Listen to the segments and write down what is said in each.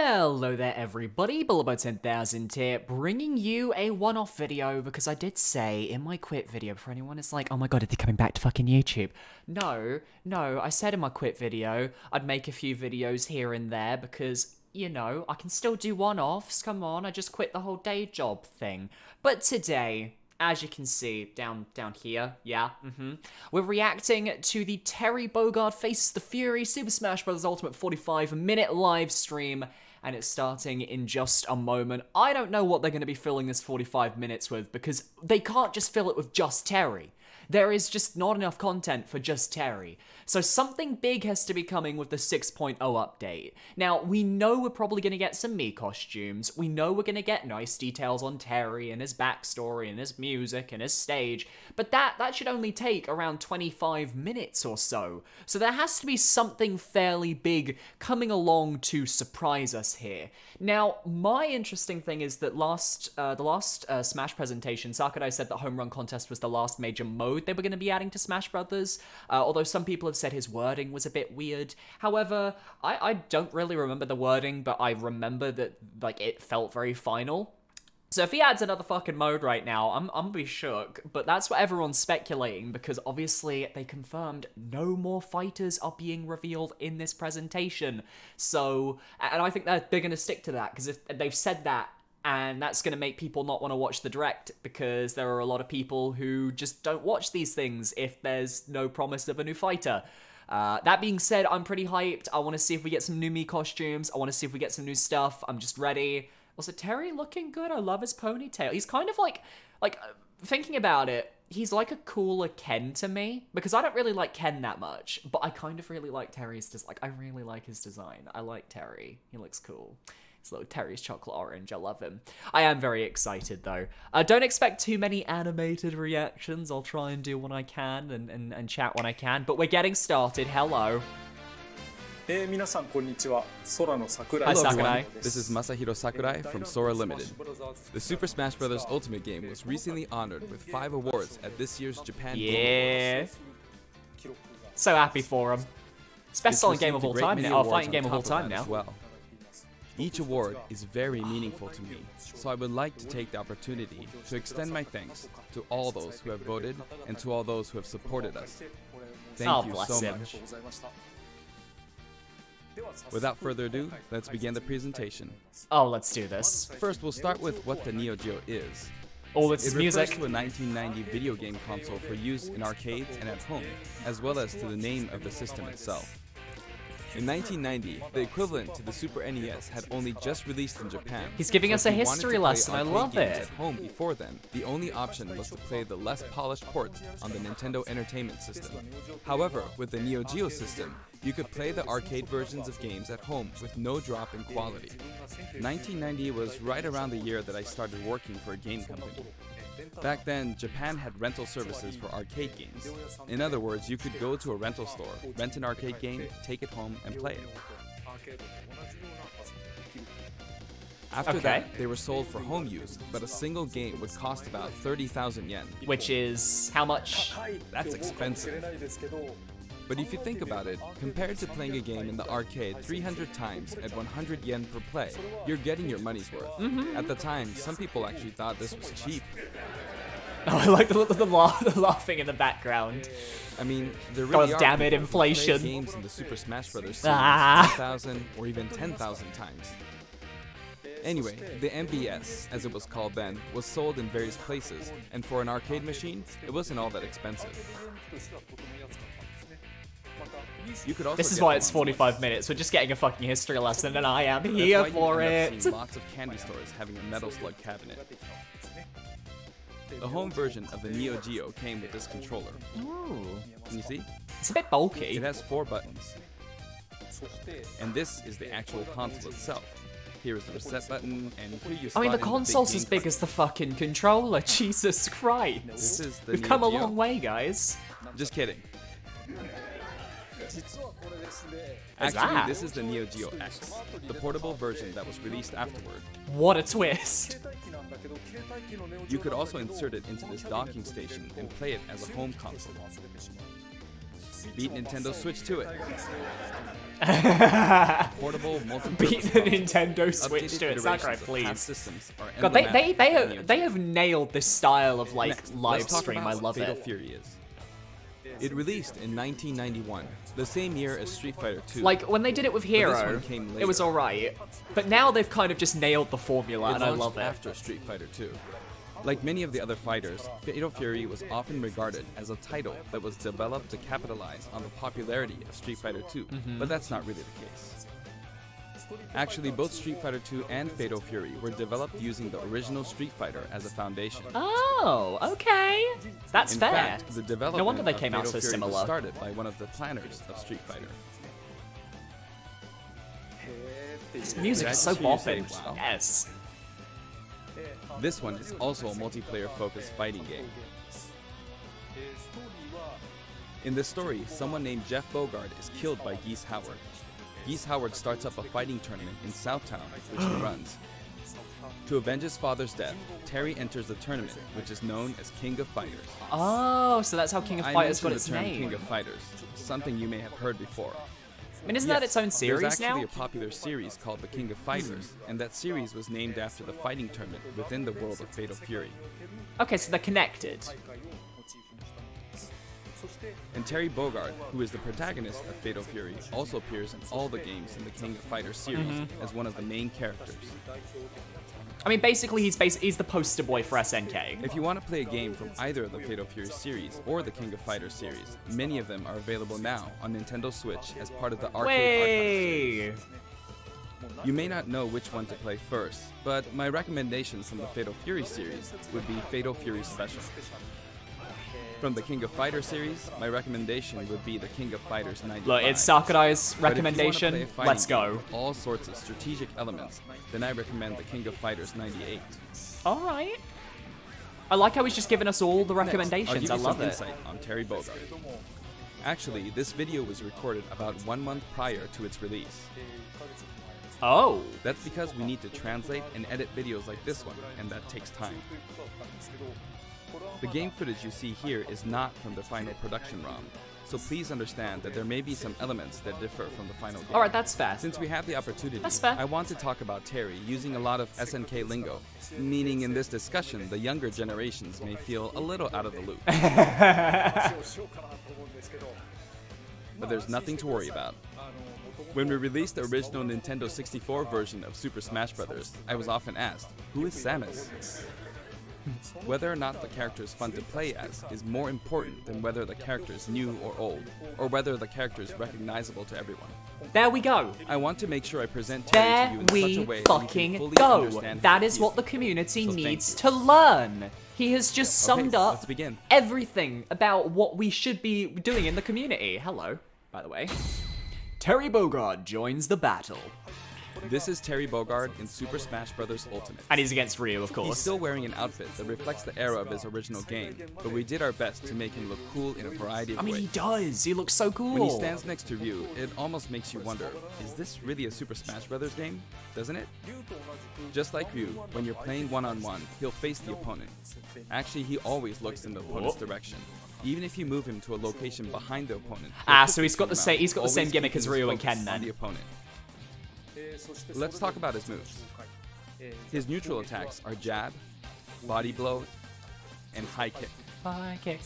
Hello there everybody, Bullet 10,000 here, bringing you a one-off video because I did say in my quit video, for anyone is like, oh my god, are they coming back to fucking YouTube? No, I said in my quit video, I'd make a few videos here and there because, you know, I can still do one-offs, come on, I just quit the whole day job thing. But today, as you can see, down here, yeah, we're reacting to the Terry Bogard Faces the Fury Super Smash Bros. Ultimate 45-minute live stream, and it's starting in just a moment. I don't know what they're going to be filling this 45 minutes with, because they can't just fill it with just Terry. There is just not enough content for just Terry. So something big has to be coming with the 6.0 update. Now, we know we're probably going to get some Mii costumes. We know we're going to get nice details on Terry and his backstory and his music and his stage. But that should only take around 25 minutes or so. So there has to be something fairly big coming along to surprise us here. Now, my interesting thing is that the last Smash presentation, Sakurai said that Home Run Contest was the last major mode they were going to be adding to Smash Brothers, although some people have said his wording was a bit weird. However, I don't really remember the wording, but I remember that, like, it felt very final. So if he adds another fucking mode right now, I'm gonna be shook, but that's what everyone's speculating, because obviously they confirmed no more fighters are being revealed in this presentation. So, and I think that they're gonna stick to that, because if they've said that, and that's going to make people not want to watch the Direct, because there are a lot of people who just don't watch these things if there's no promise of a new fighter. That being said, I'm pretty hyped. I want to see if we get some new Mii costumes. I want to see if we get some new stuff. I'm just ready. Also, Terry looking good. I love his ponytail. He's kind of like thinking about it, he's like a cooler Ken to me, because I don't really like Ken that much, but I kind of really like Terry's I really like his design. I like Terry. He looks cool. It's little Terry's chocolate orange. I love him. I am very excited, though. Don't expect too many animated reactions. I'll try and do when I can and chat when I can. But we're getting started. Hello. Hi, Sakurai. This is Masahiro Sakurai from Sora Limited. The Super Smash Bros. Ultimate game was recently honored with 5 awards at this year's Japan Yeah. Global Awards. So happy for him. It's best-selling game of all time now. Oh, fighting game of all time now. Well. Each award is very meaningful to me, so I would like to take the opportunity to extend my thanks to all those who have voted and to all those who have supported us. Thank you so much. Without further ado, let's begin the presentation. Oh, let's do this. First, we'll start with what the Neo Geo is. Oh, it's music. It refers to a 1990 video game console for use in arcades and at home, as well as to the name of the system itself. In 1990, the equivalent to the Super NES had only just released in Japan. He's giving us a if you wanted history to play lesson. I arcade love games it. At home before then, the only option was to play the less polished ports on the Nintendo Entertainment System. However, with the Neo Geo system, you could play the arcade versions of games at home with no drop in quality. 1990 was right around the year that I started working for a game company. Back then, Japan had rental services for arcade games. In other words, you could go to a rental store, rent an arcade game, take it home, and play it. After that, they were sold for home use, but a single game would cost about 30,000 yen. Which is how much? That's expensive. But if you think about it, compared to playing a game in the arcade 300 times at 100 yen per play, you're getting your money's worth. At the time, some people actually thought this was cheap. Oh, I like the laughing in the background. I mean, there really God damn it, people who play inflation. games in the Super Smash Bros. Series 1,000 or even 10,000 times. Anyway, the MBS, as it was called then, was sold in various places, and for an arcade machine, it wasn't all that expensive. You could also This is get why it's one 45 minutes. We're just getting a fucking history lesson, and I am That's here why you for end up it. seeing lots of candy stores having a Metal Slug cabinet. The home version of the Neo Geo came with this controller. Ooh. Can you see? It's a bit bulky. It has 4 buttons. And this is the actual console itself. Here is the reset button, and here you I slot mean, the in console's big as game big card. as the fucking controller. Jesus Christ. This is the We've Neo come a Geo. long way, guys. Just kidding. What's Actually, that? this is the Neo Geo X, the portable version that was released afterward. What a twist. You could also insert it into this docking station and play it as a home console. Beat Nintendo Switch to it. Portable multiplayer. Beat the Nintendo Switch to it. Sakurai, please. God, they have nailed this style of like live stream. I love Fatal it. Fury is. It released in 1991, the same year as Street Fighter 2. Like when they did it with Hero, came it was alright, but now they've kind of just nailed the formula, and I love it. After Street Fighter 2. Like many of the other fighters, Fatal Fury was often regarded as a title that was developed to capitalize on the popularity of Street Fighter 2, but that's not really the case. Actually, both Street Fighter 2 and Fatal Fury were developed using the original Street Fighter as a foundation. Oh, okay. That's fair. In fact, the development No wonder they of came out Fatal so Fury was similar. started by one of the planners of Street Fighter. This music is so Did I just hear you bopping. say wow? Yes. This one is also a multiplayer-focused fighting game. In this story, someone named Jeff Bogard is killed by Geese Howard. Geese Howard starts up a fighting tournament in Southtown, which he runs. To avenge his father's death, Terry enters the tournament, which is known as King of Fighters. Oh, so that's how King of Fighters got mentioned its the term name. King of Fighters, something you may have heard before. I mean, isn't that its own series There's actually now? a popular series called The King of Fighters, and that series was named after the fighting tournament within the world of Fatal Fury. Okay, so they're connected. And Terry Bogard, who is the protagonist of Fatal Fury, also appears in all the games in the King of Fighters series as one of the main characters. I mean, basically, he's the poster boy for SNK. If you want to play a game from either of the Fatal Fury series or the King of Fighters series, many of them are available now on Nintendo Switch as part of the Arcade Archive series. You may not know which one to play first, but my recommendations from the Fatal Fury series would be Fatal Fury Special. From the King of Fighters series, my recommendation would be the King of Fighters 95. Look, it's Sakurai's But if you wanna recommendation. play a fighting Let's game go. with all sorts of strategic elements, then I recommend the King of Fighters 98. Alright. I like how he's just giving us all the Next, recommendations. I I'll give you love some it. insight on Terry Bogard. Actually, this video was recorded about 1 month prior to its release. Oh. That's because we need to translate and edit videos like this one, and that takes time. The game footage you see here is not from the final production ROM, so please understand that there may be some elements that differ from the final game. Alright, that's fair. Since we have the opportunity, That's fair. I want to talk about Terry using a lot of SNK lingo, meaning in this discussion the younger generations may feel a little out of the loop. But there's nothing to worry about. When we released the original Nintendo 64 version of Super Smash Bros., I was often asked, who is Samus? Whether or not the character is fun to play as is more important than whether the character is new or old, or whether the character is recognizable to everyone. There we go. I want to make sure I present Terry to you There in such a we way that you can fucking fully go. understand That his is what the appeal. community So thank needs you. to learn. He has just summed up let's begin. everything about what we should be doing in the community. Hello, by the way. Terry Bogard joins the battle. This is Terry Bogard in Super Smash Bros. Ultimate. And he's against Ryu, of He's course. still wearing an outfit that reflects the era of his original game, but we did our best to make him look cool in a variety of I mean, ways. he does. He looks so cool. When he stands next to Ryu, it almost makes you wonder, is this really a Super Smash Bros. Game? Doesn't it? Just like Ryu, when you're playing one-on-one, he'll face the opponent. Actually, he always looks in the opponent's direction. Even if you move him to a location behind the opponent. Ah, so he's got the same Always gimmick keeping as his Ryu and focus Ken on the then. opponent. Let's talk about his moves. His neutral attacks are jab, body blow, and high kick. High kick,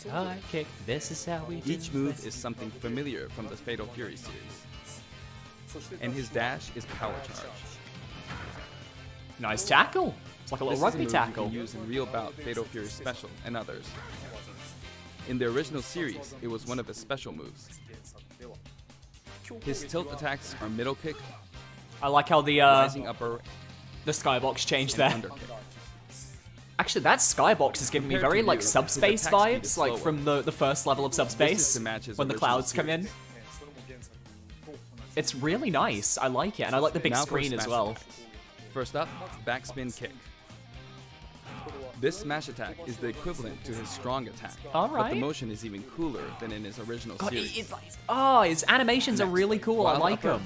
this is how we do Each move is something familiar from the Fatal Fury series. And his dash is power charge. Nice tackle. It's like a little This is rugby move tackle. You can use in Real Bout, Fatal Fury Special, and others. In the original series, it was one of his special moves. His tilt attacks are middle kick, I like how the rising upper, skybox changed and there. under kick. Actually, that skybox is giving me Compared very to like Ryu, his subspace attack speed vibes, is like slower. from the first level of subspace to match his when the original clouds come in. series. It's really nice. I like it, and I like the big Now for screen as smash well. attacks. First up, backspin kick. This smash attack is the equivalent to his strong attack, but Alright. the motion is even cooler than in his original God, series. oh, his animations are Next, really cool. I wild like upper. them.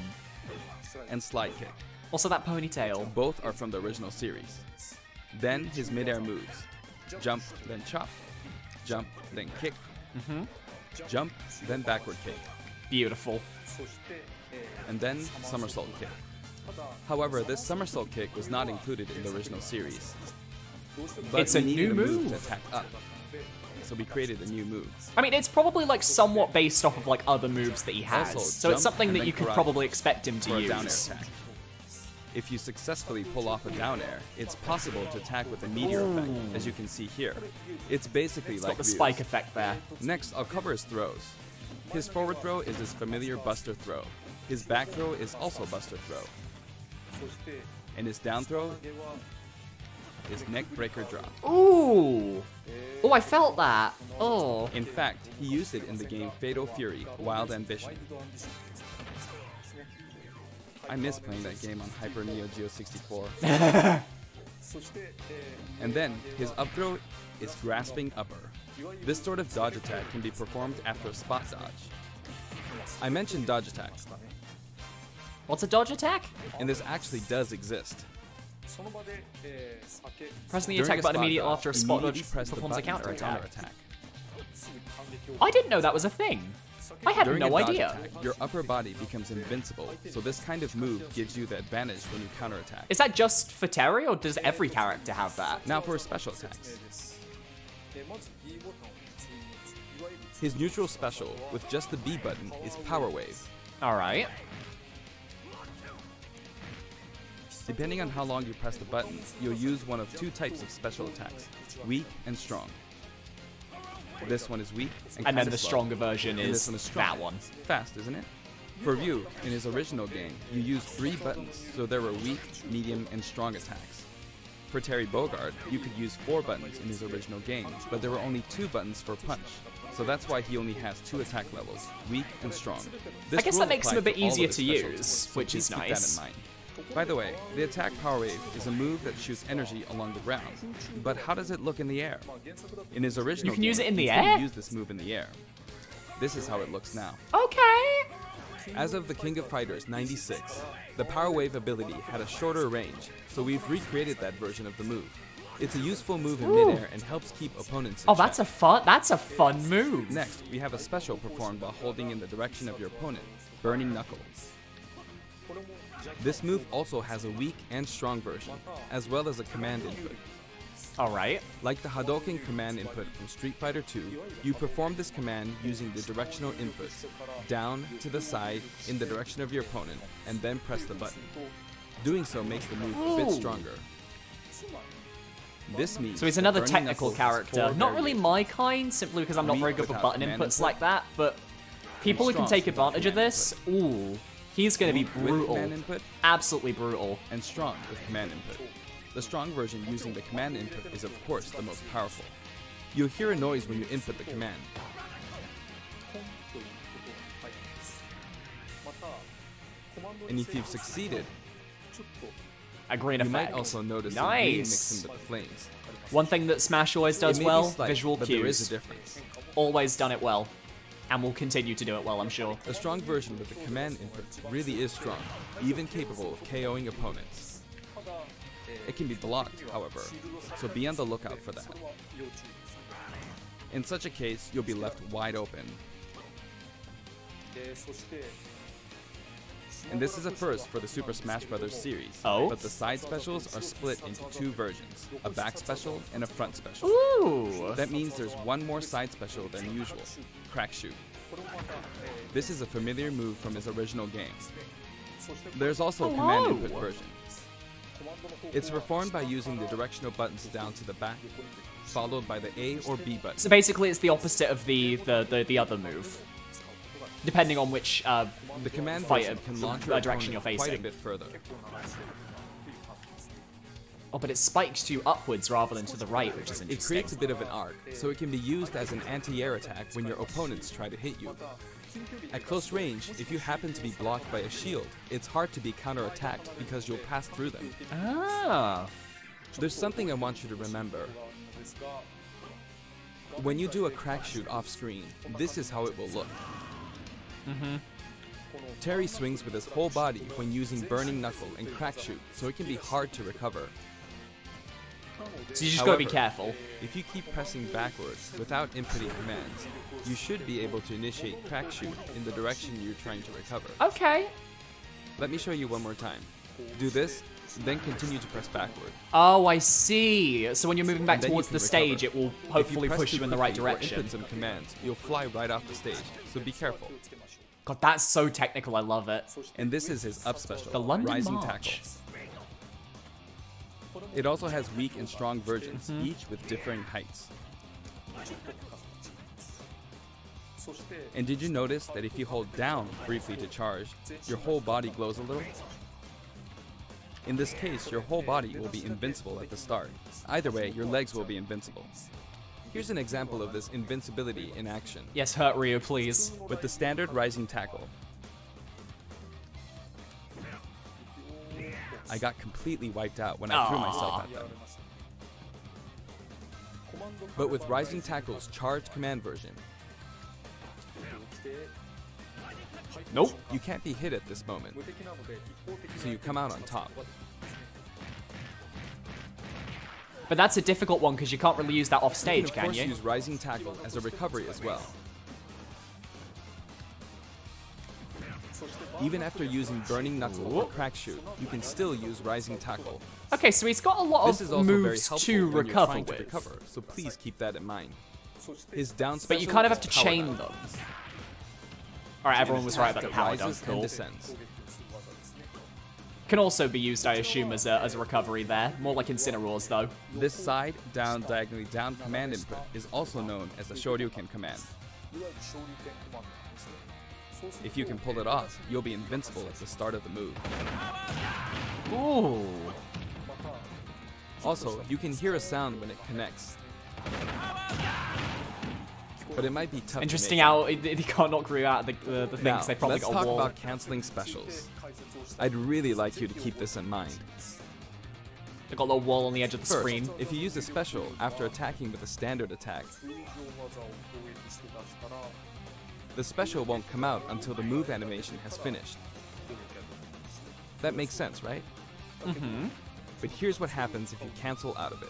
And slide kick. Also, that ponytail. Both are from the original series. Then his midair moves. Jump, then chop. Jump, then kick. jump, then backward kick, Beautiful. and then somersault kick. However, this somersault kick was not included in the original series. But It's we a needed new a move move. to attack up, so we created a new move. I mean, it's probably like somewhat based off of like other moves that he has, Also, so it's jump something and that then you could karate probably expect him For to a down air use. attack. If you successfully pull off a down air, it's possible to attack with a meteor effect, as you can see here. It's basically like Got the Ryu's. spike effect there. Next, I'll cover his throws. His forward throw is his familiar buster throw. His back throw is also buster throw. And his down throw is neck breaker drop. Ooh! Oh, I felt that. Oh. In fact, he used it in the game Fatal Fury, Wild Ambition. I miss playing that game on Hyper Neo Geo 64. And then, his up throw is grasping upper. This sort of dodge attack can be performed after a spot dodge. I mentioned dodge attack, What's a dodge attack? and this actually does exist. Pressing the During attack a button spot immediately dodge, after a spot immediately dodge press the performs a button to counter-attack. counterattack. I didn't know that was a thing. I had During no a dodge idea. attack, your upper body becomes invincible, so this kind of move gives you the advantage when you counterattack. Is that just for Terry, or does every character have that? Now for his special attacks. His neutral special, with just the B button, is Power Wave. Alright. Depending on how long you press the button, you'll use one of two types of special attacks, weak and strong. This one is weak and And then kinda the slow. stronger version And is this one is strong. that one. Fast, isn't it? For Ryu, in his original game, you used 3 buttons, so there were weak, medium, and strong attacks. For Terry Bogard, you could use 4 buttons in his original game, but there were only 2 buttons for punch, so that's why he only has 2 attack levels, weak and strong. This I guess rule that makes him a applies bit to all of easier his to special use, attacks, so which please is keep nice. that in mind. By the way, the attack Power Wave is a move that shoots energy along the ground, but how does it look in the air? In his original You can use game, it in the he couldn't air? use this move in the air. This is how it looks now. Okay. As of the King of Fighters 96, the Power Wave ability had a shorter range, so we've recreated that version of the move. It's a useful move in Ooh. midair and helps keep opponents in Oh, check. that's a fun move. Next, we have a special performed while holding in the direction of your opponent, Burning Knuckle. This move also has a weak and strong version, as well as a command input. Alright. Like the Hadouken command input from Street Fighter II, you perform this command using the directional inputs, down, to the side, in the direction of your opponent, and then press the button. Doing so makes the move a bit Ooh. stronger. This means So he's that another Burning technical Knuckle has character. 4 Not really variations. my kind, simply because I'm not Weak very good with without button command inputs input. like that, but people who can strong take without advantage of command this, ooh, he's gonna be Weak with brutal. command input, Absolutely brutal. and strong with command input. The strong version using the command input is of course the most powerful. You'll hear a noise when you input the command. And if you've succeeded, A green you effect. might also notice the Nice. green mixed in with the flames. One thing that Smash always It does may be well, slight, visual but there is cues. a difference. Always done it well. And will continue to do it well, I'm sure. A strong version with the command input really is strong, even capable of KOing opponents. It can be blocked, however, so be on the lookout for that. In such a case, you'll be left wide open. And this is a first for the Super Smash Bros. Series, Oh? but the side specials are split into 2 versions, a back special and a front special. Ooh! That means there's one more side special than usual, Crack Shoot. This is a familiar move from his original game. There's also a command Hello. input version. It's performed by using the directional buttons down to the back, followed by the A or B button. So basically it's the opposite of the other move. Depending on which The command fighter version can launch your direction opponent you're quite a facing. bit further. Oh, but it spikes you upwards rather than to the right, which is It interesting. creates a bit of an arc, so it can be used as an anti-air attack when your opponents try to hit you. At close range, if you happen to be blocked by a shield, it's hard to be counterattacked because you'll pass through them. Ah. There's something I want you to remember. When you do a crack shoot off screen, this is how it will look. Terry swings with his whole body when using Burning Knuckle and Crack Shoot, so it can be hard to recover. So you just gotta be However, careful. If you keep pressing backwards without inputting commands, you should be able to initiate crack shoot in the direction you're trying to recover. Okay. Let me show you one more time. Do this, then continue to press backward. Oh, I see. So when you're moving back And then towards you the can stage, recover. it will If hopefully press push too you in the right quickly or direction. input some commands, you'll fly right off the stage, so be careful. God, that's so technical. I love it. And this is his up special, The London Rising March. Tackle. It also has weak and strong versions, Mm-hmm. each with differing heights. And did you notice that if you hold down briefly to charge, your whole body glows a little? In this case, your whole body will be invincible at the start. Either way, your legs will be invincible. Here's an example of this invincibility in action. Yes, hurt Ryu, please. With the standard Rising Tackle, I got completely wiped out when I threw myself at them. But with Rising Tackle's charged command version, Nope. you can't be hit at this moment, so you come out on top. But that's a difficult one because you can't really use that off You stage, can of can course you? use Rising Tackle as a recovery as well. Even after using Burning Knuckle or Crack Shoot, you can still use Rising Tackle. Okay, so he's got a lot This is of also very moves helpful to when you're recover trying to with. recover, so please keep that in mind. His down special But you kind of is have to Power chain Dunk. them. Alright, everyone was right about the That power dunk, rises and cool. descends. Can also be used, I assume, as a recovery there. More like Incineroars, though. This side, down, diagonally down command input is also known as the Shoryuken command. If you can pull it off, you'll be invincible at the start of the move. Ooh. Also, you can hear a sound when it connects. But it might be tough Interesting to make. how he can't knock Ryu out of the thing, Now, 'cause they probably let's got a talk wall. about canceling specials. I'd really like you to keep this in mind. They got a little wall on the edge of the First, screen. if you use a special after attacking with a standard attack, the special won't come out until the move animation has finished. That makes sense, right? Mm-hmm. But here's what happens if you cancel out of it.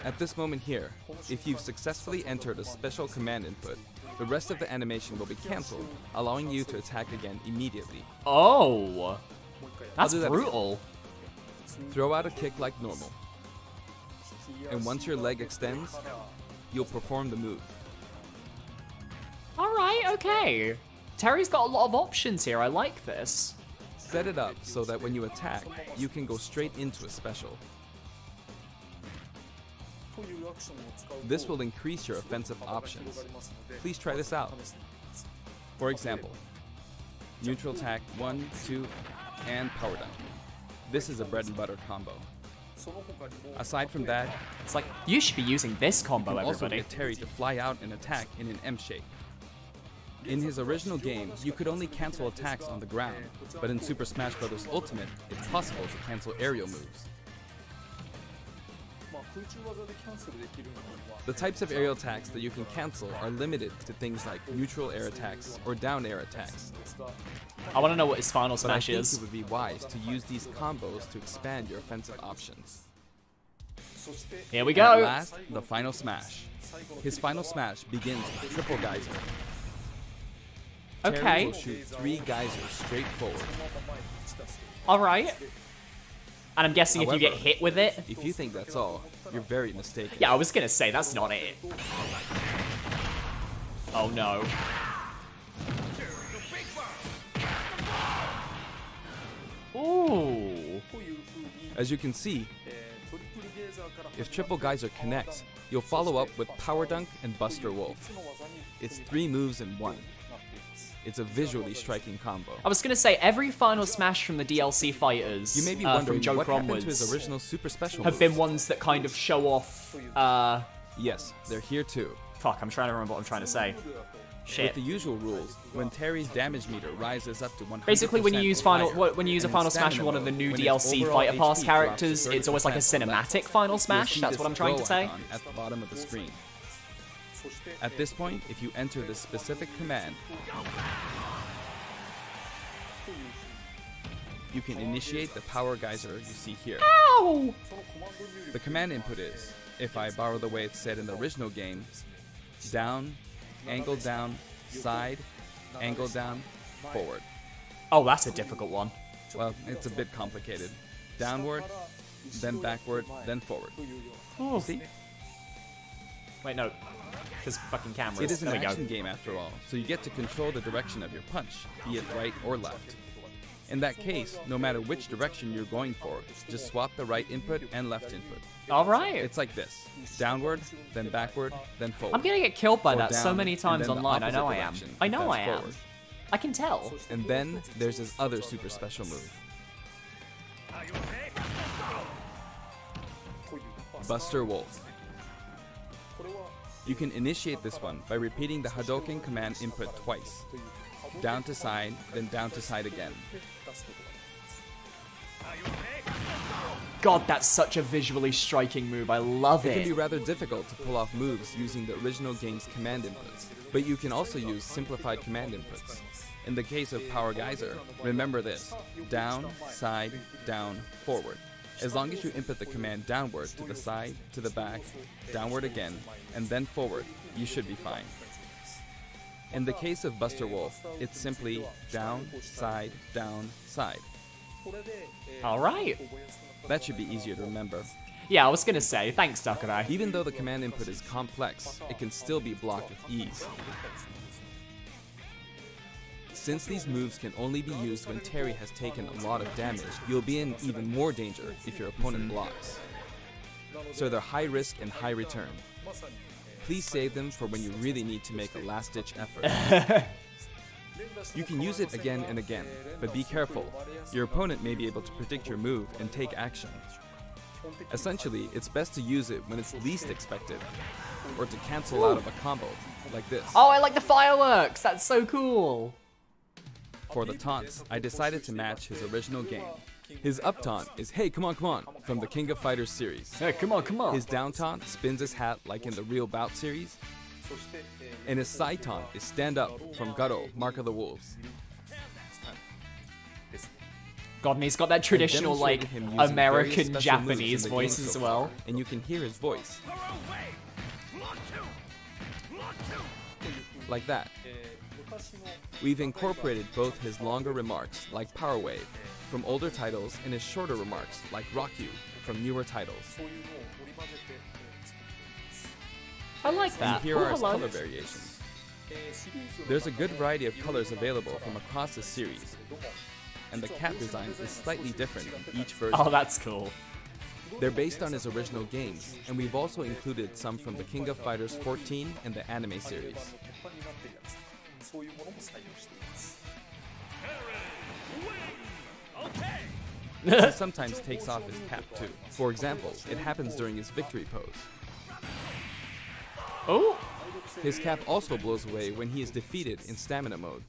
At this moment here, if you've successfully entered a special command input, the rest of the animation will be cancelled, allowing you to attack again immediately. Oh. That's do that brutal. Throw out a kick like normal. And once your leg extends, you'll perform the move. Alright, okay. Terry's got a lot of options here. I like this. Set it up so that when you attack, you can go straight into a special. This will increase your offensive options. Please try this out. For example, neutral attack 1, 2, and power down. This is a bread and butter combo. Aside from that, It's like, you should be using this combo, you can also everybody. get Terry to fly out and attack in an M shape. In his original game, you could only cancel attacks on the ground, but in Super Smash Bros. Ultimate, it's possible to cancel aerial moves. The types of aerial attacks that you can cancel are limited to things like neutral air attacks or down air attacks. I want to know what his final But I smash think is. it would be wise to use these combos to expand your offensive options. Here we And go. at last, the final smash. His final smash begins with triple geyser. Terry Okay. will shoot 3 geysers straight forward. Alright. And I'm guessing if you get However, hit with it. If you think that's all, you're very mistaken. Yeah, I was gonna say, that's not it. Oh no. Ooh. As you can see, if triple geyser connects, you'll follow up with power dunk and Buster Wolf. It's 3 moves in 1. It's a visually striking combo. I was gonna say, every final smash from the DLC fighters You may be from wondering Joker what happened to his onwards original super special have moves. been ones that kind of show off, Yes, they're here too. fuck, I'm trying to remember what I'm trying to say. With Shit. the usual rules, when Terry's damage meter rises up to 100%, Basically, when you use or higher, when you use a and in final smash stamina from one of the mode, new when its DLC overall Fighter Pass HP characters, drops to it's always like a 30% or less, cinematic final you'll smash. see That's this what I'm trying to glow say. icon at the bottom of the screen. At this point, if you enter this specific command, you can initiate the power geyser you see here. Ow! The command input is, if I borrow the way it's said in the original game, down, angle down, side, angle down, forward. Oh, that's a difficult one. Well, it's a bit complicated. Downward, then backward, then forward. Oh. See? Wait, no. Because fucking cameras. It is an There we action go. game after all, so you get to control the direction of your punch, be it right or left. In that case, no matter which direction you're going for, just swap the right input and left input. Alright. It's like this. Downward, then backward, then forward. I'm gonna get killed by Or that so down, many and times then the online. I know opposite I am. direction, I know that's I am. forward. I can tell. And then there's his other super special move. Buster Wolf. You can initiate this one by repeating the Hadouken command input twice. Down to side, then down to side again. God, that's such a visually striking move. I love It can be it. rather difficult to pull off moves using the original game's command inputs, but you can also use simplified command inputs. In the case of Power Geyser, remember this: down, side, down, forward. As long as you input the command downward to the side, to the back, downward again, and then forward, you should be fine. In the case of Buster Wolf, it's simply down, side, side. Alright. That should be easier to remember. Yeah, I was gonna say, thanks, Sakurai. Even though the command input is complex, it can still be blocked with ease. Since these moves can only be used when Terry has taken a lot of damage, you'll be in even more danger if your opponent blocks. So they're high risk and high return. Please save them for when you really need to make a last-ditch effort. You can use it again and again, but be careful. Your opponent may be able to predict your move and take action. Essentially, it's best to use it when it's least expected, or to cancel out of a combo, like this. Oh, I like the fireworks. That's so cool. For the taunts, I decided to match his original game. His up taunt is "Hey, come on, from the King of Fighters series. Hey, come on, come on. His down taunt spins his hat like in the Real Bout series. And his side taunt is "Stand Up" from Garo, Mark of the Wolves. God, and he's got that traditional, like, Demonstrated him using various American special Japanese moves in the voice game as so well. far, and you can hear his voice. Like that. We've incorporated both his longer remarks, like Power Wave, from older titles, and his shorter remarks, like Rock You, from newer titles. I like that. And here Oh, are his hello. color variations. There's a good variety of colors available from across the series, and the cap design is slightly different in each version. Oh, that's cool. They're based on his original games, and we've also included some from the King of Fighters 14 and the anime series. He sometimes takes off his cap too. For example, it happens during his victory pose. Oh, His cap also blows away when he is defeated in stamina mode.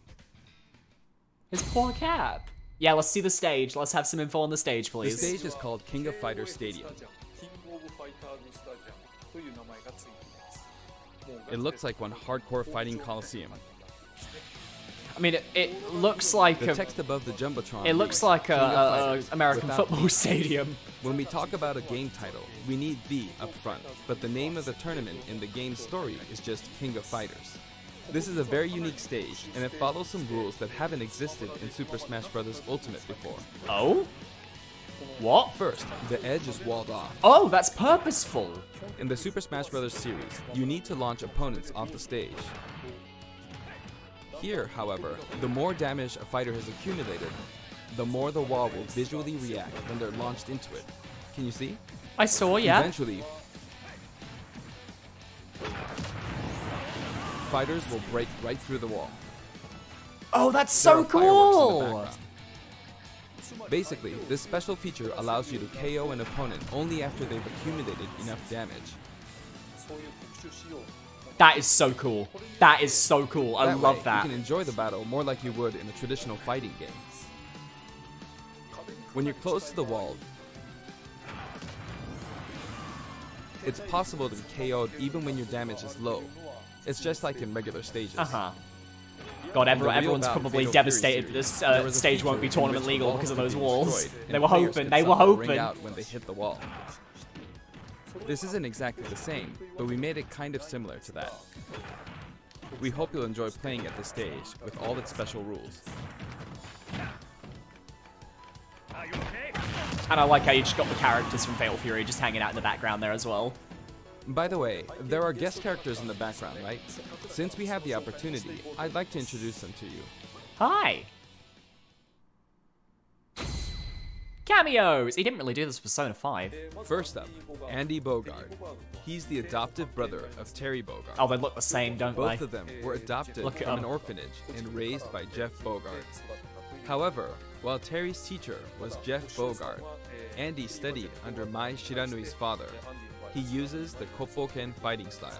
his poor cap. Yeah, let's see the stage. Let's have some info on the stage, The please. stage is called King of Fighters Stadium. It looks like one hardcore fighting coliseum. I mean, it looks like The a, text above the Jumbotron it looks reads, like "King of a Fighters," American without football stadium. When we talk about a game title, we need "the" up front, but the name of the tournament in the game's story is just King of Fighters. This is a very unique stage, and it follows some rules that haven't existed in Super Smash Bros. Ultimate before. Oh? What? First, the edge is walled off. Oh, that's purposeful. In the Super Smash Bros. Series, you need to launch opponents off the stage. Here, however, the more damage a fighter has accumulated, the more the wall will visually react when they're launched into it. Can you see? I saw, yeah. Eventually, fighters will break right through the wall. Oh, that's There so are fireworks in the cool. background. Basically, this special feature allows you to KO an opponent only after they've accumulated enough damage. That is so cool. That is so cool. I That love way, that. You can enjoy the battle more like you would in a traditional fighting game. When you're close to the wall, it's possible to be KO'd even when your damage is low. It's just like in regular stages. Uh-huh. God, In the real everyone's bout probably Fatal devastated Fury that this series, there was a stage won't be feature in tournament which the legal walls because of could those be walls. destroyed, They and were players hoping, could they were somehow ring hoping. out when they hit the wall. This isn't exactly the same, but we made it kind of similar to that. We hope you'll enjoy playing at this stage with all its special rules. And I like how you just got the characters from Fatal Fury just hanging out in the background there as well. By the way, there are guest characters in the background, right? Since we have the opportunity, I'd like to introduce them to you. Hi! Cameos! He didn't really do this with Persona 5. First up, Andy Bogard. He's the adoptive brother of Terry Bogard. Oh, they look the same, don't they? Both of them were adopted Look at from an 'em. orphanage and raised by Jeff Bogard. However, while Terry's teacher was Jeff Bogard, Andy studied under Mai Shiranui's father. He uses the Koppoken fighting style.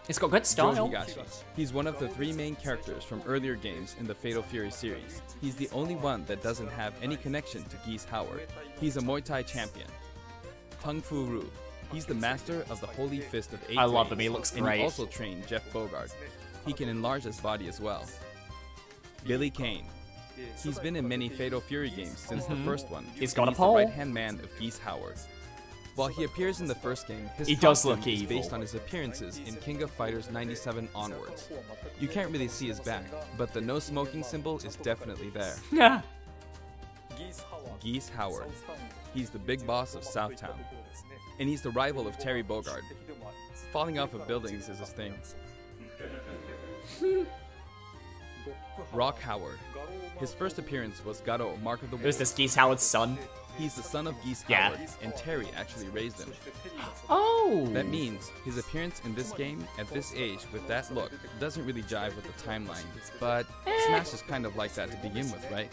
It's got good Joe style. Higashi. He's one of the three main characters from earlier games in the Fatal Fury series. He's the only one that doesn't have any connection to Geese Howard. He's a Muay Thai champion. Tung Fu Ru. He's the master of the Holy Fist of Eight I love Rays, him, he looks and great. he also trained Jeff Bogard. He can enlarge his body as well. Billy Kane. He's been in many Fatal Fury games since the first one. He's got and a he's pole. the right-hand man of Geese Howard. While he appears in the first game, his He does costume look is evil. based on his appearances in King of Fighters 97 onwards. You can't really see his back, but the no smoking symbol is definitely there. Yeah. Geese Howard. He's the big boss of Southtown. And he's the rival of Terry Bogard. Falling off of buildings is his thing. Rock Howard. His first appearance was Garo, Mark of the Wolf. Who's this, Geese Howard's son? He's the son of Geese Yeah. Howard, and Terry actually raised him. Oh! That means his appearance in this game at this age with that look doesn't really jive with the timeline, but Smash is kind of like that to begin with, right?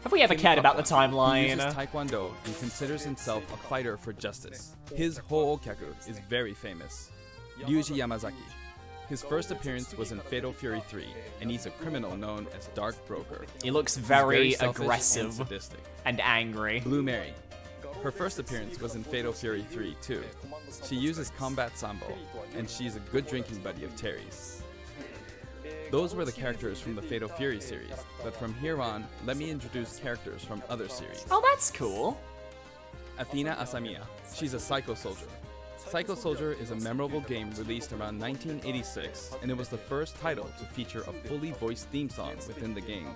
Have we ever cared about the He timeline? uses Taekwondo and considers himself a fighter for justice. His Ho'okyaku is very famous. Ryuji Yamazaki. His first appearance was in Fatal Fury 3, and he's a criminal known as Dark Broker. He looks He's very selfish aggressive and sadistic. and angry. Blue Mary. Her first appearance was in Fatal Fury 3 too. She uses combat sambo, and she's a good drinking buddy of Terry's. Those were the characters from the Fatal Fury series, but from here on, let me introduce characters from other series. Oh, that's cool. Athena Asamiya. She's a Psycho Soldier. Psycho Soldier is a memorable game released around 1986, and it was the first title to feature a fully voiced theme song within the game.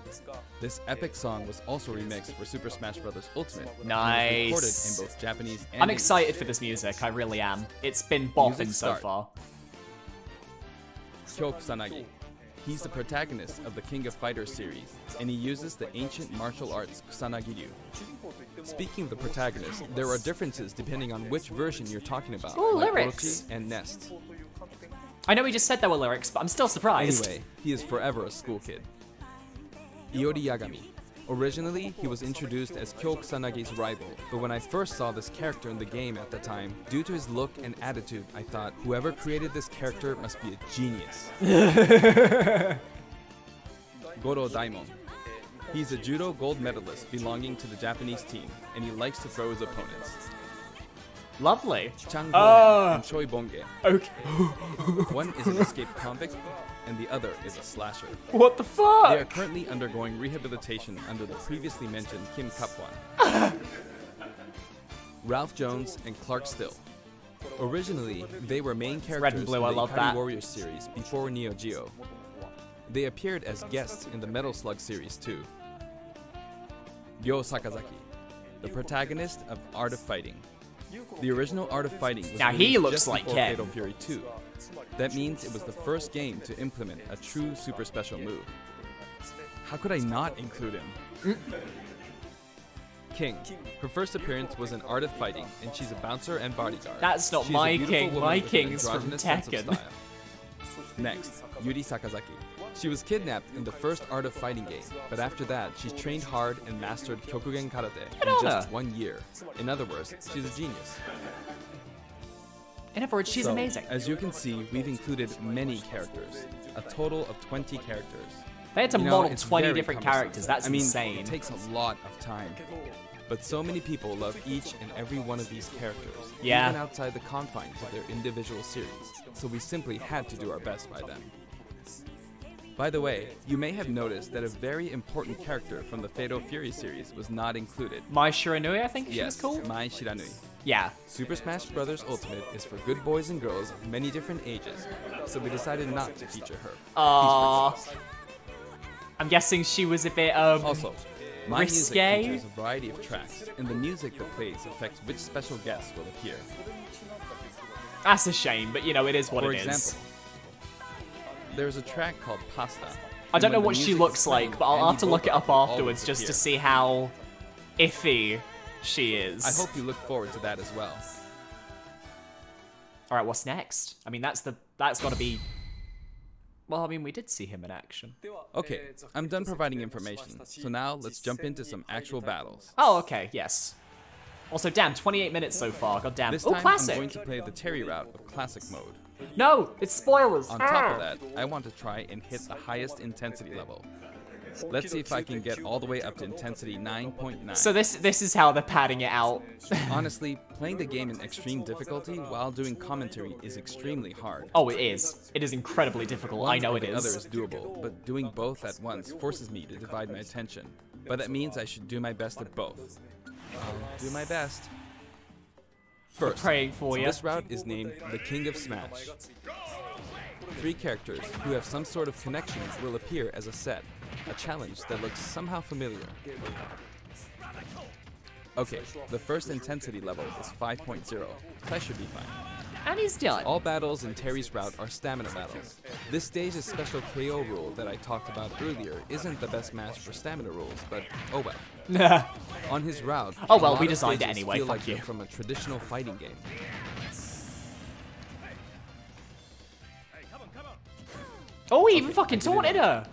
This epic song was also remixed for Super Smash Bros. Ultimate, and Nice. was recorded in both Japanese and I'm English. excited for this music, I really am. It's been bopping Music so start. far. Kyo Kusanagi. He's the protagonist of the King of Fighters series, and he uses the ancient martial arts Kusanagi-ryu. Speaking of the protagonist, there are differences depending on which version you're talking about, Ooh, like lyrics. Orochi and Nest. I know we just said there were lyrics, but I'm still surprised. Anyway, he is forever a school kid. Iori Yagami. Originally, he was introduced as Kyo Kusanagi's rival, but when I first saw this character in the game at the time, due to his look and attitude, I thought, whoever created this character must be a genius. Goro Daimon. He's a judo gold medalist belonging to the Japanese team, and he likes to throw his opponents. Lovely. Chang Oh. Gohan and Choi Bonge. Okay. One is an escaped convict, and the other is a slasher. What the They are fuck? currently undergoing rehabilitation under the previously mentioned Kim Kapwan. Ralph Jones and Clark Still. Originally, they were main characters and blue, in the I love Ikari that. Warriors series before Neo Geo. They appeared as guests in the Metal Slug series too. Ryo Sakazaki, the protagonist of Art of Fighting. The original Art of Fighting was Now he released looks just like before Ken. Fatal Fury 2. That means it was the first game to implement a true super special move. How could I not include him? King. Her first appearance was in Art of Fighting, and she's a bouncer and bodyguard. That's not She's a my beautiful king. woman My with an king's from androgynous sense of Tekken. style. Next, Yuri Sakazaki. She was kidnapped in the first Art of Fighting game, but after that, she trained hard and mastered Kyokugen Karate in on just her. 1 year. In other words, she's a genius. In other words, she's So, amazing. As you can see, we've included many characters, a total of 20 characters. They had to You know, model it's 20 very different cumbersome. characters. That's I mean, insane. It takes a lot of time. But so many people love each and every one of these characters, Yeah. even outside the confines of their individual series. So we simply had to do our best by them. By the way, you may have noticed that a very important character from the Fatal Fury series was not included. Mai Shiranui, I think she was Yes, called? Mai Shiranui. Yeah. Super Smash Bros. Ultimate is for good boys and girls of many different ages, so we decided not to feature her. I'm guessing she was a bit, Also, my music risque? features a variety of tracks, and the music that plays affects which special guests will appear. That's a shame, but you know, it is what For it is. example, there's a track called Pasta. I don't and know when what the she music looks is like, playing, but I'll Andy have to look it up Bogard will always afterwards just to appear. see how iffy she is. I hope you look forward to that as well. Alright, what's next? I mean, that's gotta be... Well, I mean, we did see him in action. Okay, I'm done providing information, so now let's jump into some actual battles. Oh, okay, yes. Also, damn, 28 minutes so far, god damn. This Oh, time classic! I'm going to play the Terry route of Classic mode. No, it's spoilers! On top of that, I want to try and hit the highest intensity level. Let's see if I can get all the way up to intensity 9.9. So this is how they're padding it out. Honestly, playing the game in extreme difficulty while doing commentary is extremely hard. Oh, it is. It is incredibly difficult. I know it The other is. is doable, but doing both at once forces me to divide my attention. But that means I should do my best at both. I'll do my best. First, Praying for you. this route is named the King of Smash. 3 characters who have some sort of connection will appear as a set, a challenge that looks somehow familiar. Okay, the first intensity level is 5.0, so I should be fine. And he's done. All battles in Terry's route are stamina battles. This stage's special KO rule that I talked about earlier isn't the best match for stamina rules, but oh well. On his route, Oh, well, a lot we of designed it stages anyway, feel fuck like they're you. from a traditional fighting game. Oh, he even fucking taunted her.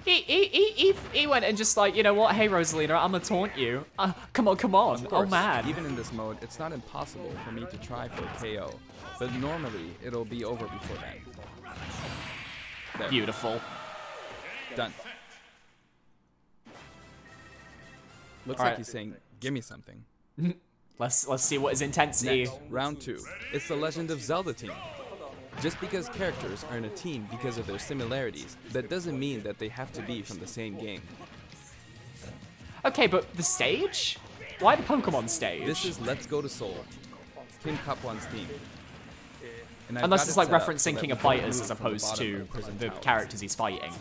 He went and just like, you know what? Hey, Rosalina, I'm gonna taunt you. Come on, come on. Of Oh, course, man. even in this mode, it's not impossible for me to try for a KO, but normally it'll be over before that. There, Beautiful. done. Looks Alright. like he's saying, "Give me something." Let's see what his intensity. Next, round 2. It's the Legend of Zelda team. Just because characters are in a team because of their similarities, that doesn't mean that they have to be from the same game. Okay, but the stage? Why the Pokemon stage? This is Let's Go to Seoul, Kim Kapwan's team. And I've Unless got it's it like set up so referencing that King we of can Fighters move as from the opposed bottom to of prison the tower. characters he's fighting.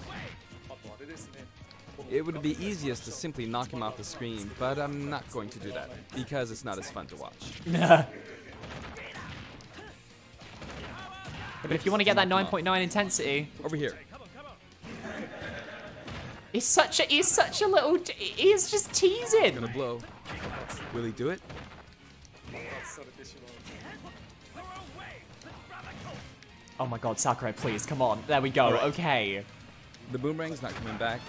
It would be easiest to simply knock him off the screen, but I'm not going to do that, because it's not as fun to watch. But if you want to get that 9.9 intensity, Over here. he's such a little, he's just teasing. Gonna blow. Will he do it? Oh my god, Sakurai, please, come on. There we go, Alright. okay. The boomerang's not coming back,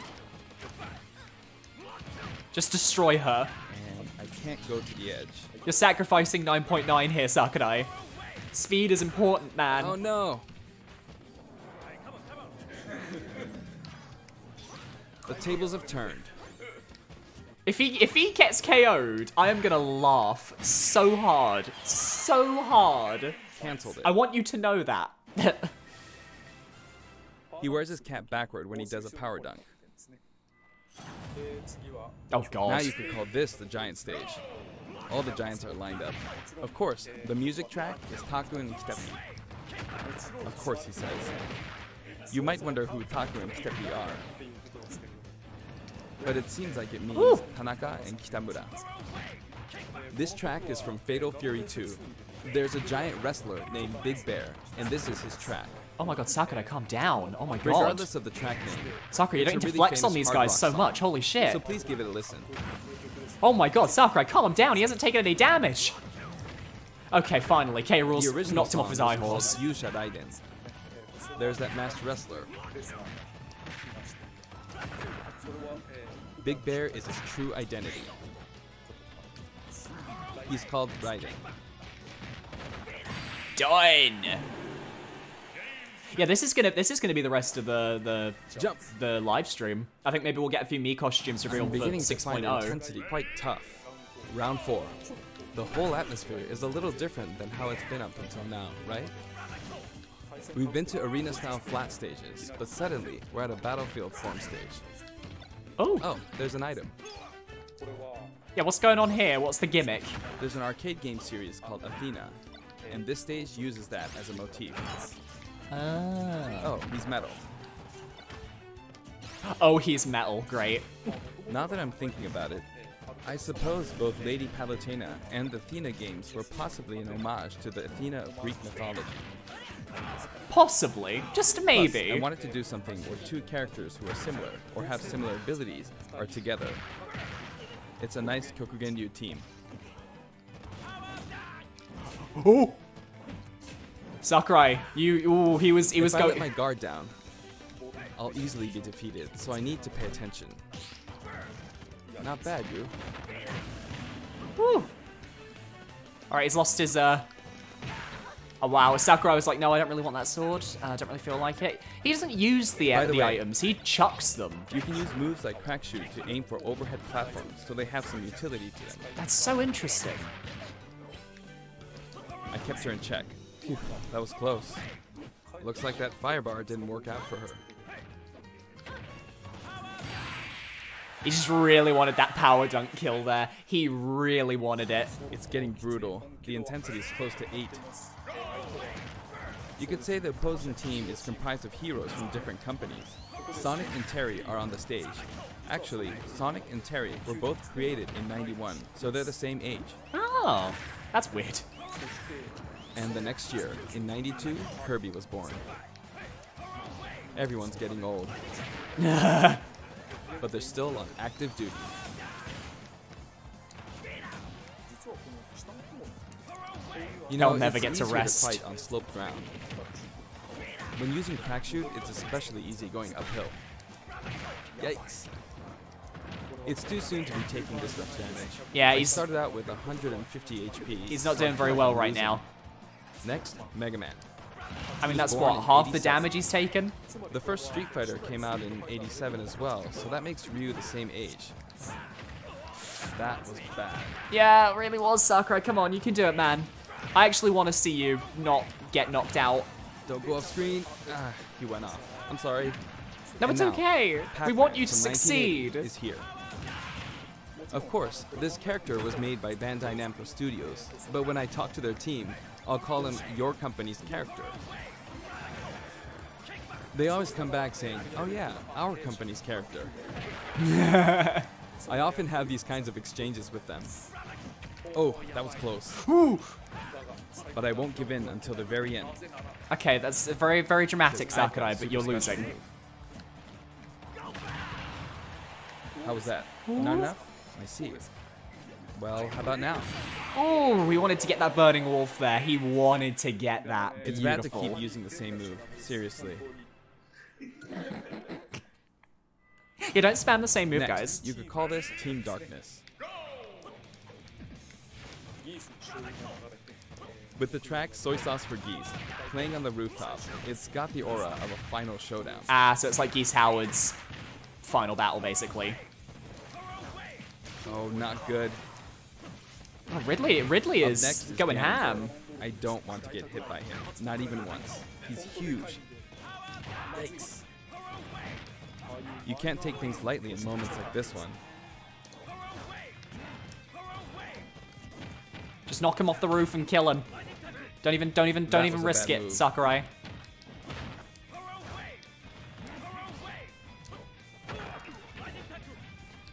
Just destroy her. and I can't go to the edge. You're sacrificing 9.9 here, Sakurai. Speed is important, man. Oh no! The tables have turned. If he gets KO'd, I am gonna laugh so hard. So hard. Cancelled it. I want you to know that. He wears his cap backward when he does a power dunk. Oh Now god. you could call this the giant stage. All the giants are lined up. Of course, the music track is Taku and Stepi. Of course, he says. You might wonder who Taku and Stepi are. But it seems like it means Woo. Tanaka and Kitamura. This track is from Fatal Fury 2. There's a giant wrestler named Big Bear, and this is his track. Oh my god, Sakurai, calm down. Oh my god. Regardless of the track name, Sakurai, you it's don't a need to really flex on famous these hard guys rock so song. much. Holy shit. so please give it a listen. Oh my god, Sakurai, calm down. He hasn't taken any damage. Okay, finally. K. Rules The original knocked him off his song eye was horse. called Yusha Raiden. There's that masked wrestler. Big Bear is his true identity. He's called Raiden. Done. Yeah, this is gonna be the rest of the Jump! live stream. I think maybe we'll get a few Mii costumes I'm revealed for beginning to find the 6.0. intensity quite tough. Round 4. The whole atmosphere is a little different than how it's been up until now, right? We've been to arena-style flat stages, but suddenly we're at a battlefield form stage. Oh, there's an item. Yeah, what's going on here? What's the gimmick? There's an arcade game series called Athena, and this stage uses that as a motif. Oh, he's metal. Oh, he's metal. Great. Now that I'm thinking about it, I suppose both Lady Palutena and the Athena games were possibly an homage to the Athena of Greek mythology. Possibly. Just maybe. Plus, I wanted to do something where two characters who are similar, or have similar abilities, are together. It's a nice Kyokugenryu team. Oh! Sakurai, he was If I going. let my guard down, I'll easily be defeated, so I need to pay attention. Not bad, you. Woo! Alright, he's lost his, Oh wow, Sakurai was like, no, I don't really want that sword. I don't really feel like it. He doesn't use the way, items, he chucks them. You can use moves like Crack Shoot to aim for overhead platforms, so they have some utility to them. That's so interesting. I kept her in check. Phew, that was close. Looks like that firebar didn't work out for her. He just really wanted that power dunk kill there. He really wanted it. It's getting brutal. The intensity is close to 8. You could say the opposing team is comprised of heroes from different companies. Sonic and Terry are on the stage. Actually, Sonic and Terry were both created in '91, so they're the same age. Oh, that's weird. And the next year, in '92, Kirby was born. Everyone's getting old. But they're still on active duty. You know, They'll never it's get to easier rest. fight on sloped ground. When using Crack Shoot, it's especially easy going uphill. Yikes. It's too soon to be taking this much damage. Yeah, I he's started out with 150 HP. he's not doing very well right now. Next, Mega Man. I mean, He was that's born what, in half the 87. damage he's taken? The first Street Fighter came out in '87 as well, so that makes Ryu the same age. That was bad. Yeah, it really was, Sakurai. Come on, you can do it, man. I actually want to see you not get knocked out. Don't go off screen. Ah, he went off. I'm sorry. No, And it's now, okay. We Pac-Man want you to from 1980 succeed. Is here. Of course, this character was made by Bandai Namco Studios, but when I talk to their team, I'll call him your company's character. They always come back saying, oh yeah, our company's character. I often have these kinds of exchanges with them. Oh, that was close. Whew. But I won't give in until the very end. Okay, that's very, very dramatic, I've got Sakurai, but you're super special losing. move. How was that? Not enough? I see. Well, how about now? Oh, he wanted to get that burning wolf there. He wanted to get that. It's Beautiful. bad to keep using the same move. Seriously. Yeah, don't spam the same move, Next, guys. you could call this Team Darkness. With the track Soy Sauce for Geese playing on the rooftop, it's got the aura of a final showdown. Ah, so it's like Geese Howard's final battle, basically. Oh, not good. Oh, Ridley Up next is is going Ganondorf. ham. I don't want to get hit by him, not even once. He's huge. Yikes. You can't take things lightly in moments like this one. Just knock him off the roof and kill him. Don't even was a risk bad it, move. Sakurai.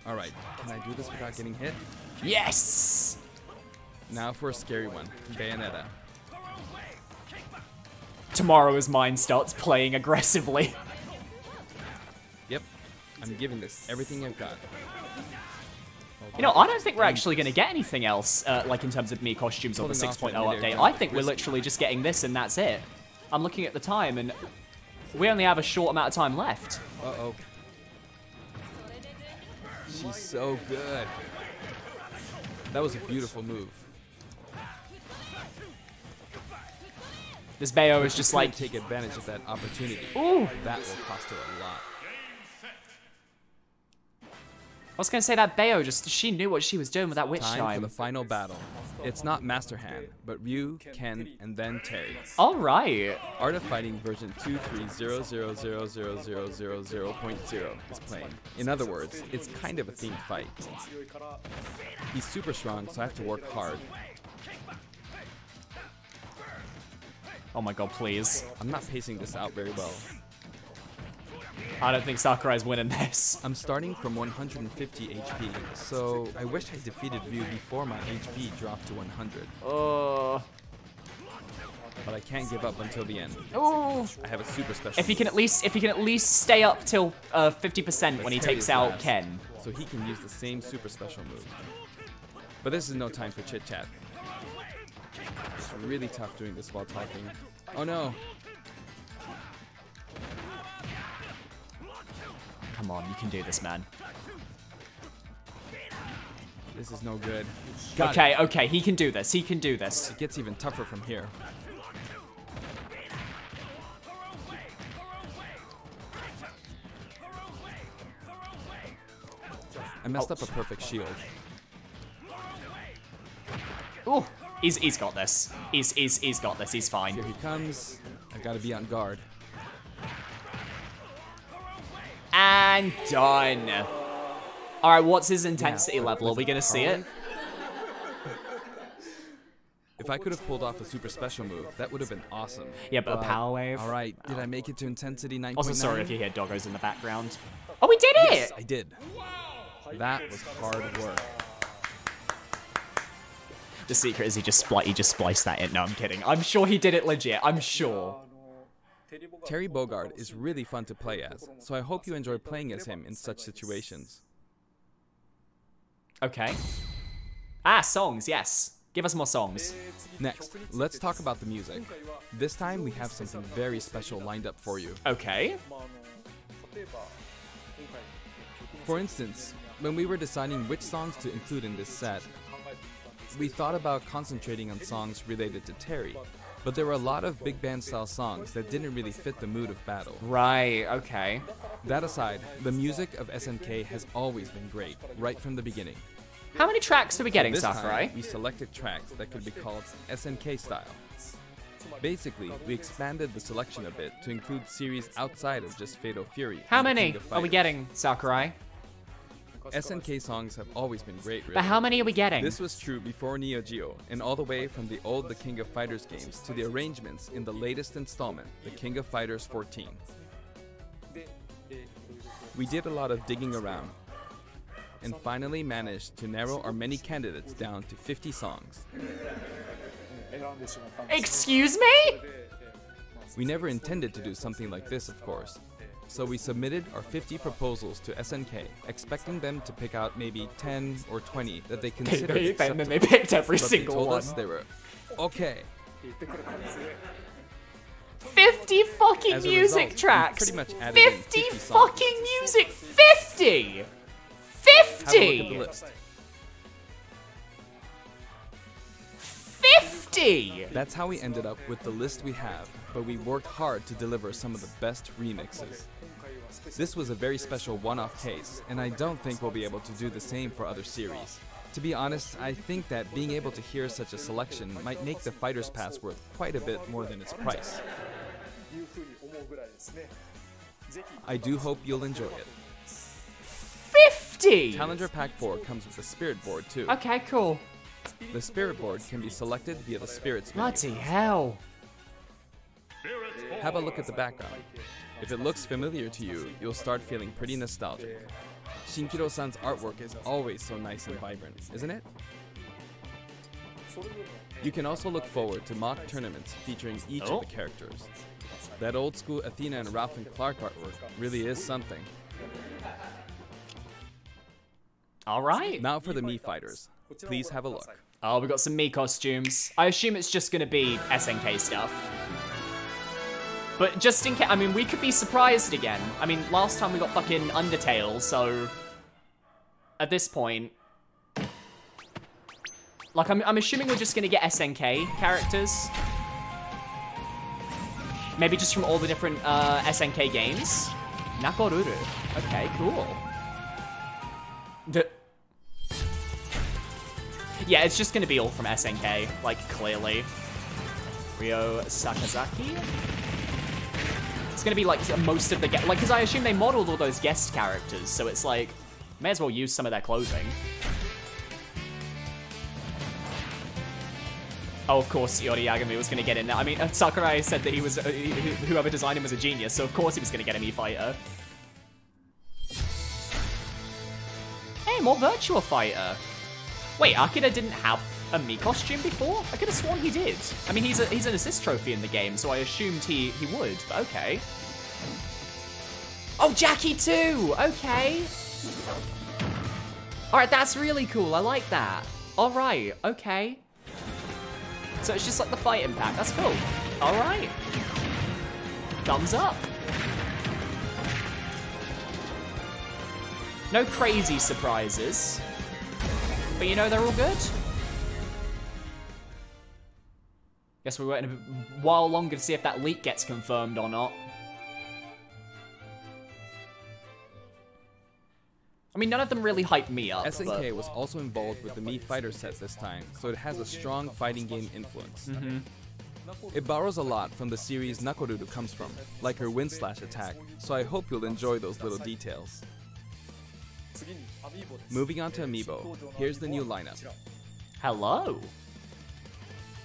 Alright, can I do this without getting hit? Yes! Now for a scary one, Bayonetta. Tomorrow his mind starts playing aggressively. Yep, I'm giving this everything I've got. You know, I don't think we're actually going to get anything else, like in terms of Mii costumes or the Pulling off 6.0 that midair update. jump I is think we're risky. literally just getting this and that's it. I'm looking at the time and we only have a short amount of time left. Uh-oh. She's so good. That was a beautiful move. This Bayo is She just couldn't like, take advantage of that opportunity. ooh. That will cost her a lot. was gonna say that Bayo she knew what she was doing with that witch Time for chime. the final battle. It's not Master Hand, but Ryu, Ken, and then Terry. All right. Art of Fighting version 230000000.0 is playing. In other words, it's kind of a themed fight. He's super strong, so I have to work hard. Oh my god, please. I'm not pacing this out very well. I don't think Sakurai's winning this. I'm starting from 150 HP, so I wish I defeated Ryu before my HP dropped to 100. But I can't give up until the end. Oh. I have a super special. If he can at least stay up till 50% when he takes out last, Ken. so he can use the same super special move. But this is no time for chit chat. It's really tough doing this while talking. Oh no! Come on, you can do this, man. This is no good. Okay, he can do this. He can do this. It gets even tougher from here. I messed up a perfect shield. Ooh, he's got this. He's got this. He's fine. Here he comes. I gotta be on guard. And done. All right, what's his intensity level? Are we gonna see it? If I could have pulled off a super special move, that would have been awesome. Yeah, but a power wave. All right, did I make it to intensity 9.9? Also, sorry if you hear doggos in the background. Oh, we did it! Yes, I did. That was hard work. The secret is he just spliced that in. No, I'm kidding. I'm sure he did it legit. I'm sure. Terry Bogard is really fun to play as, so I hope you enjoy playing as him in such situations. Okay. Ah, songs, yes. Give us more songs. Next, let's talk about the music. This time we have something very special lined up for you. Okay. For instance, when we were deciding which songs to include in this set, we thought about concentrating on songs related to Terry, but there were a lot of big band style songs that didn't really fit the mood of battle. Right, okay. That aside, the music of SNK has always been great, right from the beginning. How many tracks are we getting, This Sakurai? time, we selected tracks that could be called SNK style. Basically, we expanded the selection a bit to include series outside of just Fatal Fury. How and the many King of are we Fighters. getting, Sakurai? SNK songs have always been great, really. But how many are we getting? This was true before Neo Geo, and all the way from the old The King of Fighters games to the arrangements in the latest installment, The King of Fighters 14. We did a lot of digging around, and finally managed to narrow our many candidates down to 50 songs. Excuse me? We never intended to do something like this, of course. So we submitted our 50 proposals to SNK, expecting them to pick out maybe 10 or 20 that they considered And acceptable. then they picked every But they single told one. us they were okay. 50 fucking As a music result, we tracks. pretty much added in 50 50 songs. fucking music. 50. Have a look at the 50. list. 50. That's how we ended up with the list we have, but we worked hard to deliver some of the best remixes. This was a very special one-off case, and I don't think we'll be able to do the same for other series. To be honest, I think that being able to hear such a selection might make the Fighter's Pass worth quite a bit more than its price. I do hope you'll enjoy it. 50. Challenger Pack 4 comes with a Spirit Board too. Okay, cool. The Spirit Board can be selected via the Spirits menu. Bloody hell. Have a look at the background. If it looks familiar to you, you'll start feeling pretty nostalgic. Shinkiro-san's artwork is always so nice and vibrant, isn't it? You can also look forward to mock tournaments featuring each of the characters. That old school Athena and Ralph and Clark artwork really is something. All right. Now for the Mii Fighters. Please have a look. Oh, we got some Mii costumes. I assume it's just gonna be SNK stuff. But just in case, I mean, we could be surprised again. I mean, last time we got fucking Undertale, so at this point, like, I'm assuming we're just gonna get SNK characters. Maybe just from all the different SNK games. Nakoruru. Okay, cool. Yeah, it's just gonna be all from SNK, like, clearly. Ryo Sakazaki? It's gonna be, like, most of the like, because I assume they modeled all those guest characters, so it's like, may as well use some of their clothing. Oh, of course, Yori Yagami was gonna get in there. I mean, Sakurai said that he was, whoever designed him was a genius, so of course he was gonna get an E-Fighter. Hey, more Virtua Fighter. Wait, Akira didn't have a Mii costume before? I could have sworn he did. I mean, he's an assist trophy in the game, so I assumed he would, but okay. Oh, Jackie too! Okay. Alright, that's really cool. I like that. Alright, okay. So it's just like the fighting pack. That's cool. Alright. Thumbs up. No crazy surprises. But you know, they're all good. Guess we're waiting a while longer to see if that leak gets confirmed or not. I mean, none of them really hyped me up. SNK was also involved with the Mii Fighter set this time, so it has a strong fighting game influence. It borrows a lot from the series Nakoruru comes from, like her wind slash attack, so I hope you'll enjoy those little details. Moving on to Amiibo, here's the new lineup. Hello.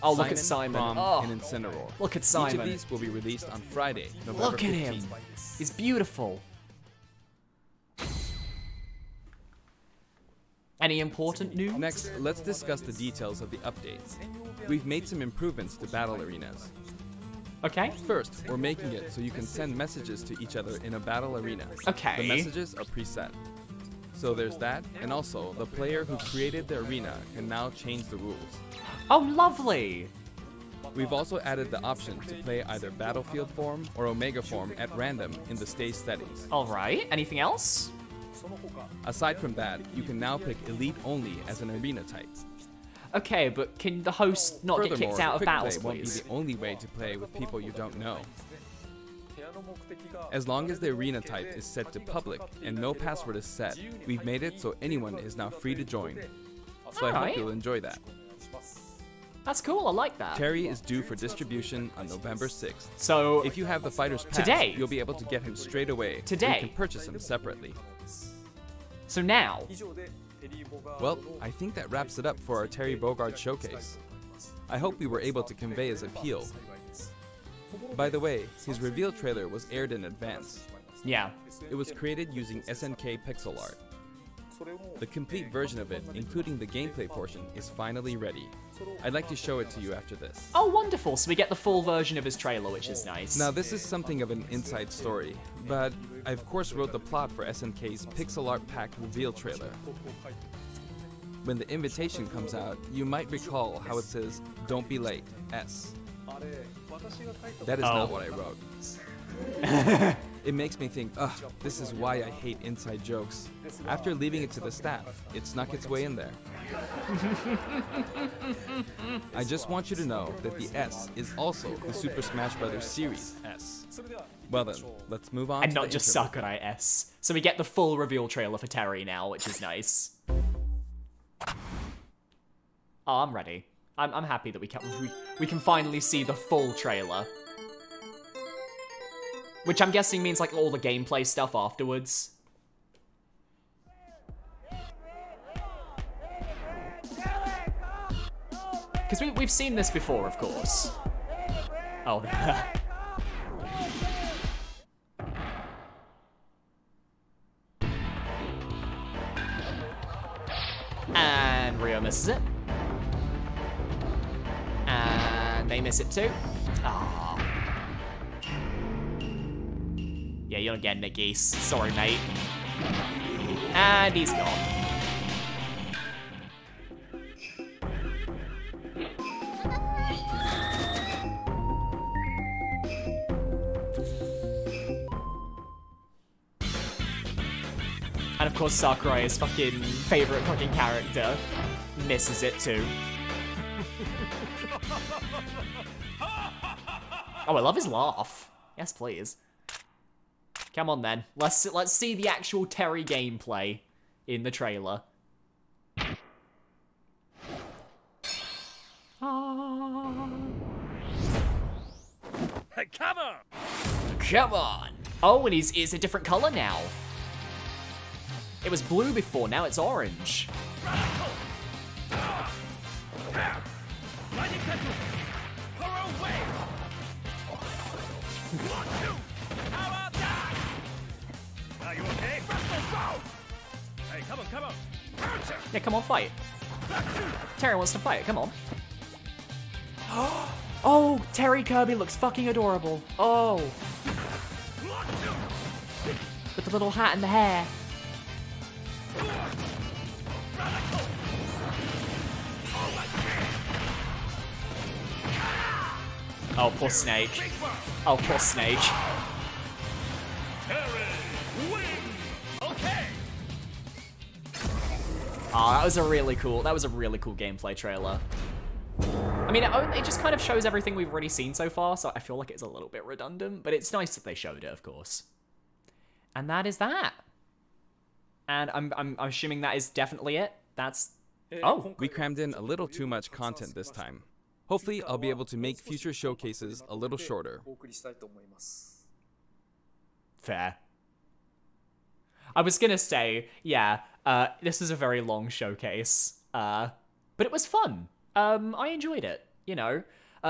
Oh, look at Simon. Prom, Oh, and Incineroar. look at Simon. Each of these will be released on Friday, November Look at 15th. him. He's beautiful. Any important news? Next, let's discuss the details of the updates. We've made some improvements to battle arenas. Okay. First, we're making it so you can send messages to each other in a battle arena. Okay. The messages are preset. So there's that, and also, the player who created the arena can now change the rules. Oh, lovely. We've also added the option to play either Battlefield form or Omega form at random in the stage settings. All right. Anything else? Aside from that, you can now pick Elite only as an arena type. Okay, but can the host not get kicked out of quick battles, play won't be please? the only way to play with people you don't know. As long as the arena type is set to public and no password is set, we've made it so anyone is now free to join. So I Alright. hope you'll enjoy that. That's cool. I like that. Terry is due for distribution on November 6th. So, If you have the fighter's pass, Today? you'll be able to get him straight away. Today? You can purchase him separately. so now. Well, I think that wraps it up for our Terry Bogard showcase. I hope we were able to convey his appeal. By the way, his reveal trailer was aired in advance. Yeah. It was created using SNK pixel art. The complete version of it, including the gameplay portion, is finally ready. I'd like to show it to you after this. Oh, wonderful. So we get the full version of his trailer, which is nice. Now this is something of an inside story, but I of course wrote the plot for SNK's pixel art packed reveal trailer. When the invitation comes out, you might recall how it says, "Don't be late, S." That is not what I wrote. It makes me think, ugh, this is why I hate inside jokes. After leaving it to the staff, it snuck its way in there. I just want you to know that the S is also the Super Smash Bros. Series S. Well then, let's move on And to not the just intro. Sakurai S. So we get the full reveal trailer for Terry now, which is nice. Oh, I'm ready. I'm happy that we can finally see the full trailer. Which I'm guessing means like all the gameplay stuff afterwards. Because we've seen this before, of course. Oh, and Ryo misses it. And they miss it too. Ah. Yeah, you're not getting it, Geese. Sorry, mate. And he's gone. And of course, Sakurai's fucking favorite fucking character misses it too. Oh, I love his laugh. Yes, please. Come on then. Let's see the actual Terry gameplay. in the trailer. Hey, come on! Come on! Oh, and he's a different color now. It was blue before, now it's orange. Are you okay? Hey, come on. Yeah, come on, fight. Terry wants to fight, come on. Oh, Terry Kirby looks fucking adorable. Oh. With the little hat and the hair. Oh, poor Snake. Oh, poor Snake. Oh, that was a really cool gameplay trailer. I mean, it just kind of shows everything we've already seen so far, so I feel like it's a little bit redundant, but it's nice that they showed it, of course. And that is that. And I'm assuming that is definitely it. That's... Oh! We crammed in a little too much content this time. Hopefully, I'll be able to make future showcases a little shorter. Fair. I was gonna say, yeah, this is a very long showcase, but it was fun. I enjoyed it, you know.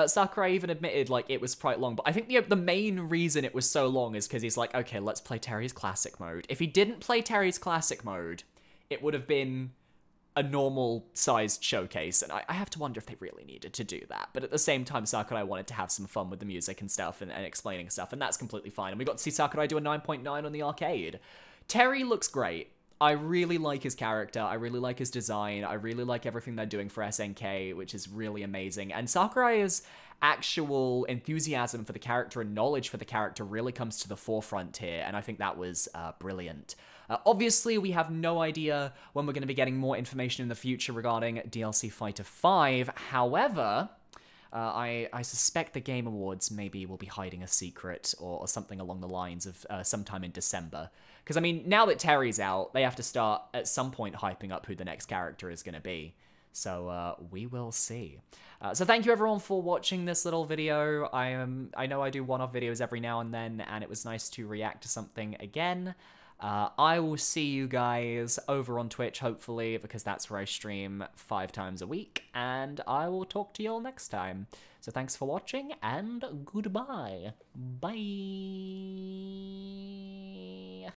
Sakurai even admitted, like, it was quite long, but I think the main reason it was so long is because he's like, okay, let's play Terry's Classic Mode. If he didn't play Terry's Classic Mode, it would have been a normal-sized showcase, and I have to wonder if they really needed to do that. But at the same time, Sakurai wanted to have some fun with the music and stuff, and explaining stuff, and that's completely fine. And we got to see Sakurai do a 9.9 on the arcade. Terry looks great. I really like his character, I really like his design, I really like everything they're doing for SNK, which is really amazing. And Sakurai's actual enthusiasm for the character and knowledge for the character really comes to the forefront here, and I think that was brilliant. Obviously, we have no idea when we're going to be getting more information in the future regarding DLC Fighter 5, however... I suspect the Game Awards maybe will be hiding a secret or something along the lines of sometime in December. Because, I mean, now that Terry's out, they have to start at some point hyping up who the next character is going to be. So, we will see. So thank you everyone for watching this little video. I know I do one-off videos every now and then, and it was nice to react to something again. I will see you guys over on Twitch, hopefully, because that's where I stream 5 times a week, and I will talk to you all next time. So thanks for watching, and goodbye. Bye.